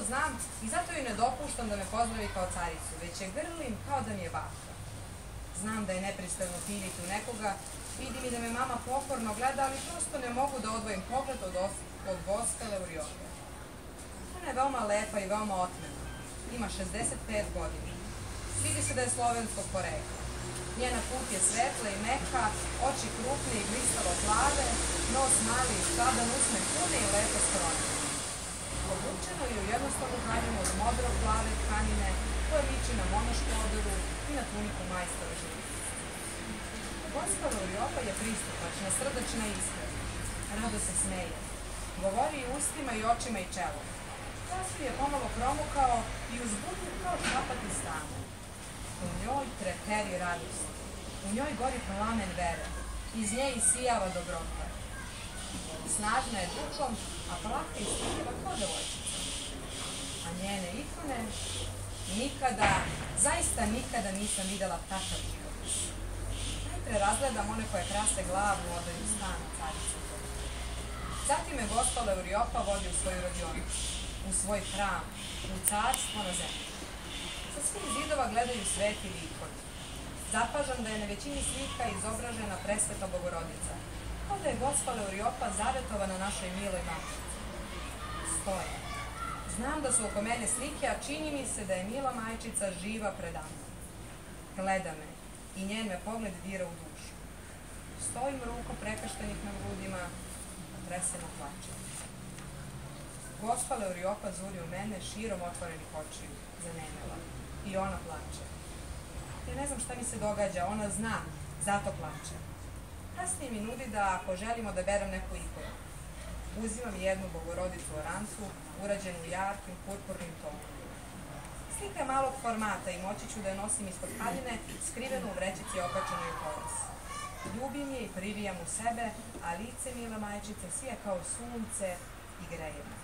znam i zato joj ne dopuštam da me pozdravi kao caricu, već je grlim kao da mi je baka. Znam da je nepristojno piviti u nekoga, vidim i da me mama pokorno gleda, ali prosto ne mogu da odvojim pogled od Gospele Euriope. Ona je veoma lepa i veoma otmena. Ima 65 godina. Vidi se da je slovenskog porekla. Njena put je svetla i meka, oči krupne i blistavo plave, nos mali i štadan, usne pune i lepo skrone. Obučeno je u jednostavnu haljinu od modro plave tkanine, koja liči na monašku odoru i na tuniku majstora života. Gospela Euriopa je pristupačna, srdačna i iskrena. Rado se smeje. Govori i ustima i očima i čelom. Glas je pomalo promukao i uzbudio kao šapati stane. U njoj treperi radost. U njoj gori plamen vere. Iz nje isijava dobrota. Snažna je dušom, a plaka i stidljiva kao devojčica. A njene ikone nikada, zaista nikada nisam videla takav život. Najpre razgledam one koje krase glavu, odaju stana carice. Zatim me Gospela Euriopa vodi u svoju radionicu, u svoj hram, u carstvo na zemlji. Sa svih zidova gledaju sveti likovi. Zapažam da je na većini slika izobražena presveta Bogorodica, kao da je Gospela Euriopa zavetovana našoj miloj majčici. Stoje. Znam da su oko mene slike, a čini mi se da je mila majčica živa predamnom. Gleda me i njen me pogled dira u dušu. Stojim ruku prekrštenih na grudima, treseno plačem. Gospela Euriopa zuri u mene širom otvorenih očiju, zanemela. I ona plače. Ja ne znam šta mi se događa, ona zna, zato plače. Kasnije mi nudi da ako želimo da berem neku ikonu. Uzimam jednu Bogorodicu orancu, urađenu jarkim, purpurnim tonom. Slika je malog formata i moći ću da je nosim ispod haljine, skrivenu u vrećici okačenoj u pojas. Ljubim je i privijam u sebe, a lice mile majčice sija kao sunce i greje me.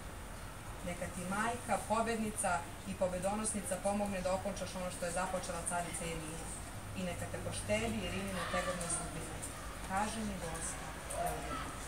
Neka ti majka, pobednica i pobedonosnica pomogne da okončaš ono što je započela carica Jelina. I neka te poštedi Jelinine tegovne sudbine. Kaže mi Gospela Euriopa.